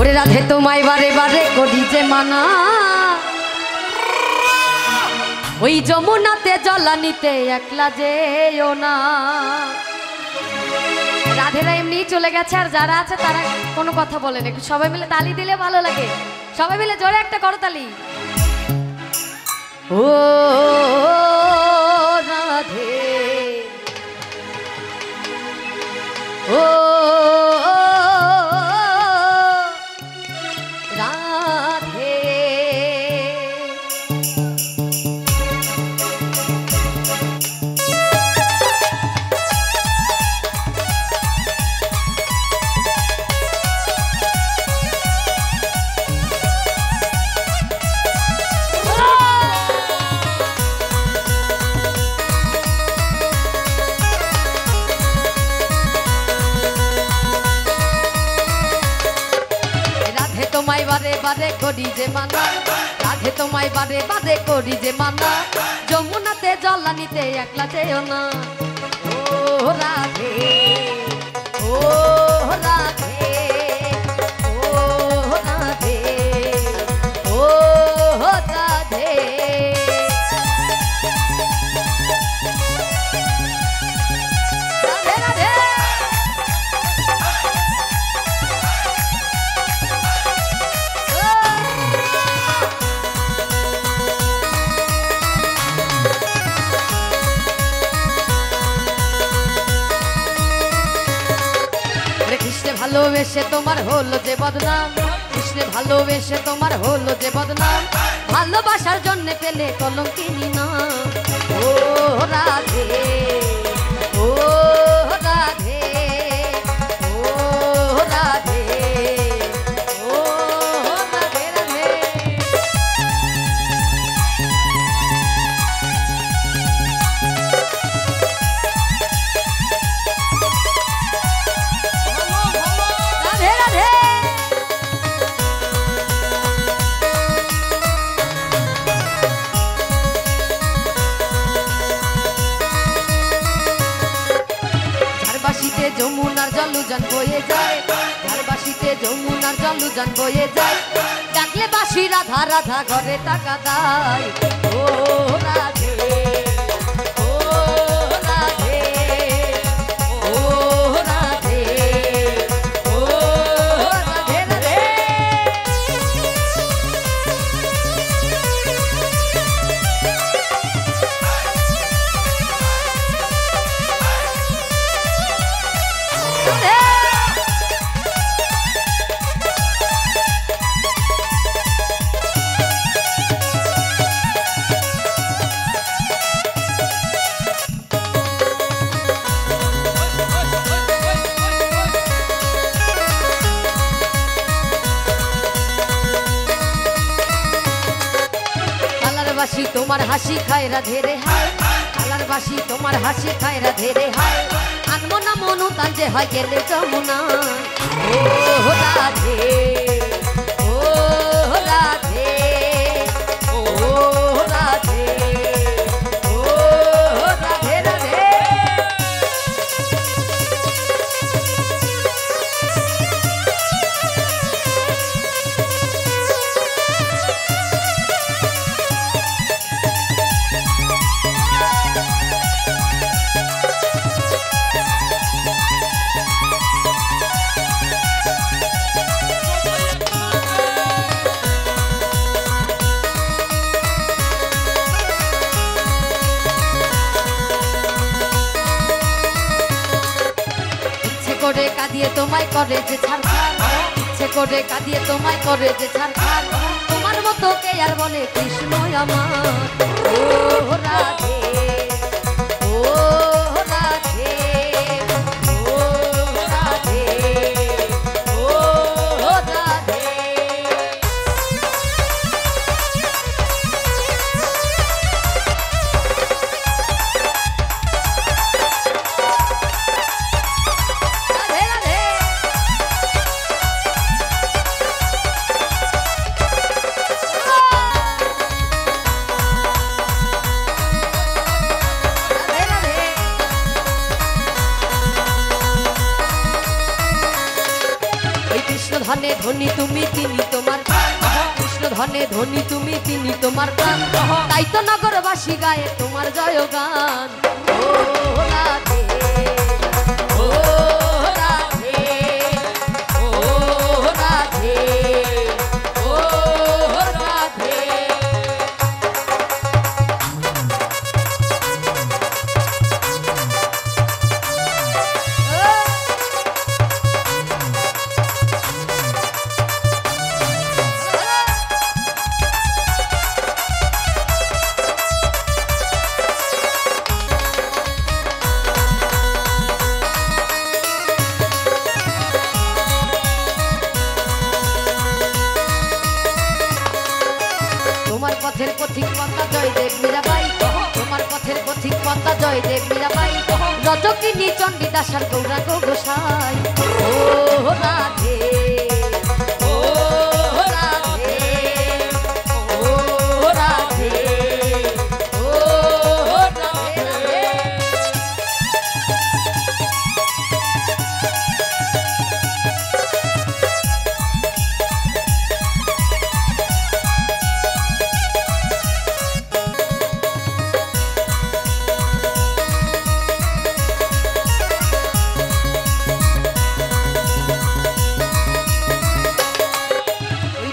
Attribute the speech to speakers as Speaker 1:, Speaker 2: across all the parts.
Speaker 1: ওরে রাধে তোমায় বারে বারে করি যে মানা, ওই যমুনাতে জলানিতে একলা যেও না। রাধেরা এমনি চলে গেছে, আর যারা আছে তারা কোনো কথা বলেন। একটু সবাই মিলে তালি দিলে ভালো লাগে। সবাই মিলে জোরে একটা করতালি। ও রাধে ও রাধে, তোমায় বারে বারে করি যে মানা, রাধে তোমায় বারে বারে করি যে মানা, যমুনাতে জলানিতে একলা যেও না। ও রাধে ও রাধে ও রাধে ও রাধে, রাধে রাধে। কৃষ্ণে ভালোবেসে তোমার হলো যে বদনাম, কৃষ্ণে ভালোবেসে তোমার হলো যে বদনাম, ভালোবাসার জন্য পেলে কলঙ্কিনী না। ও রাধে ও রাধে ও রাধে ও রাধে রাধে। ঝাড়বাসিতে যমুনার জলুজান বয়ে যায়, ঝাড়বাসিতে যমুনার জলুজান বয়ে যায়, ডাকলে বাসি রাধা রাধা ঘরে টাকা দেয়। ও রাধে ও রাধে ও রাধে ও রাধে রাধে। বাসি তোমার হাসি খায় রাধে রে হায়, কালার বাসি তোমার হাসি খায় রাধে রে হায়, আনমো না মনু তান যে হয় গেলে যমুনা। ও রাধে ও রাধে ও রাধে ও রাধে রাধে। করে কাঁদিয়ে তোমায় করে যে ছাড়খার, ইচ্ছে করে কাঁদিয়ে তোমায় করে যে ছাড়খার, তোমার মতো কে আর বলে কৃষ্ণ আমার। ও রাধে ও রাধে ও রাধে ও রাধে। কৃষ্ণ ধনে ধনী তুমি তিনি তোমার কৃষ্ণ ধনে ধনী তুমি তিনি তোমার প্রাণ তাই তো নগরবাসী গায়ে তোমার জয়গান ও রাধে ও রাধে ও রাধে ও রাধে। তোমার পথের পথিক পদ্মা জয়দেব মীরাবাই তোমার পথের পথিক পদ্মা জয়দেব মীরাবাই রজকিনী চণ্ডীদাসার গৌরাঙ্গ গোসাই ও রাধে ও রাধে ও রাধে ও রাধে।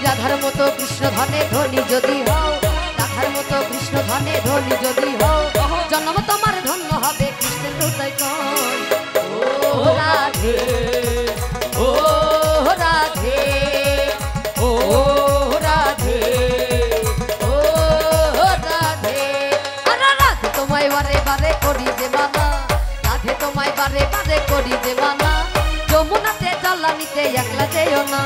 Speaker 1: রাধার মতো কৃষ্ণ ধনে ধনী যদি হও রাধার মতো কৃষ্ণ ধনে ধনী যদি হও জন্ম তোমার ধন্য হবে কৃষ্ণের হৃদয় কণ ও রাধে ও রাধে ও রাধে ও রাধে। আরে রাধে তোমায় বারে বারে করি যে মানা রাধে তোমায় বারে বারে করি যে মানা যমুনাতে জ্বালানিতে একলা যেও না